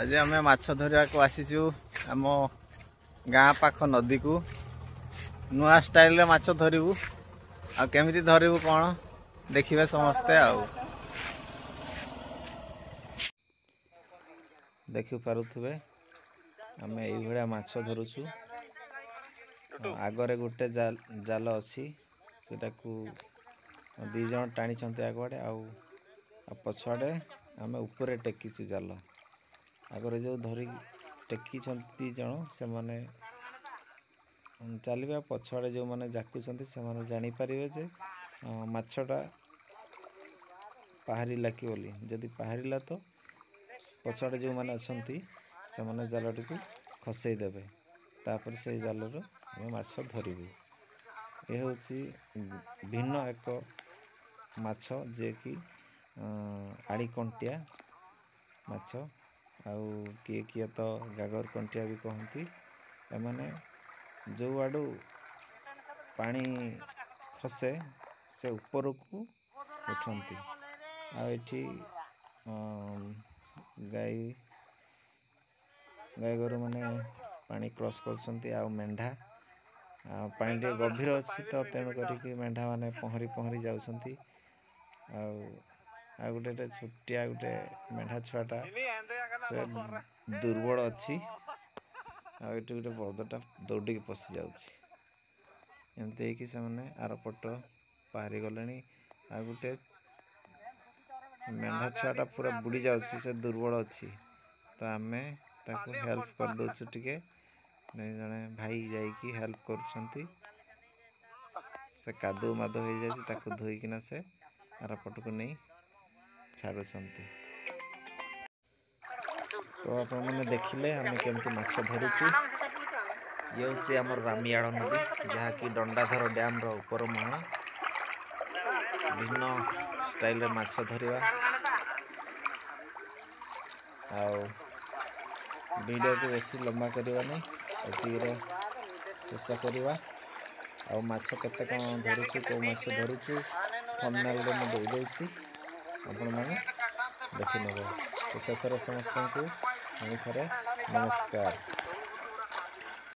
आज आम माछ धरवा को आसीचु आम गाँ पाख नदी को नुआ स्टाइल रे माछ धरबू आ केमिति धरबू कौन देखिए समस्ते देखि पारुथुबे आम ये माछ धरुचु आगरे गोटे जाल अच्छी सेटा को दी जन टाणी आगुआड़े पछुआड़े आम ऊपर टेकीचु जाल आगरे जो धरी टेकी दी जन से माने चलिए पछुआड़े जो मैंने जाकुंट से मैंने जानीपर जे माछटा पहारिला कि बोली जदि पहारिला तो पछुआड़े जो मैंने अच्छा से मैंने जालटी को खसईदेवे तापर से जाल आम माछ धरबू ये हूँ भिन्न एक माछ जे कि आड़ी कंटिया माछ आउ किए किए तो गागर कंटिया भी कहती एमाने जो आड़ू पानी खसे से ऊपर को उठती आठी गाई गाई गोरु मैंने पानी क्रॉस कर मेंढा पानी टे गभीर अच्छी तो तेणु करी मेंढा मैंने पहरी पहरी जाऊँगी आ गोटे छुटिया गोटे मेढा छुआटा से दुर्बल अच्छी आठी गोटे बदटा दौड़ पशि जामती से मैंने आर पट पारि गले आ गोटे मेढा छुआटा पूरा बुड़ी जाऊँगी से दुर्बल अच्छी तो आम ताको हेल्प कर दौचु टिके जड़े भाई जाइकी हेल्प कर से कादू मादू हो जाए धोईकिना से आर पट को नहीं छाड़ू तो आप मैंने देखिले आम केमती माछ धरुचु ये हूँ आम रामियाड़ नदी जहाँकि दंडाधर डैम ऊपर मुहां भिन्न स्टाइल माछ धरवा वीडियो को बेसी लंबा करवा नहीं ये शेष करवा आउ माछ केते कौन धरुचु कौ माछ धरुचु थंबनेल रे मैं देदेछि आपण माने देखि नेबे तो शेष समस्त को पुणी थे नमस्कार।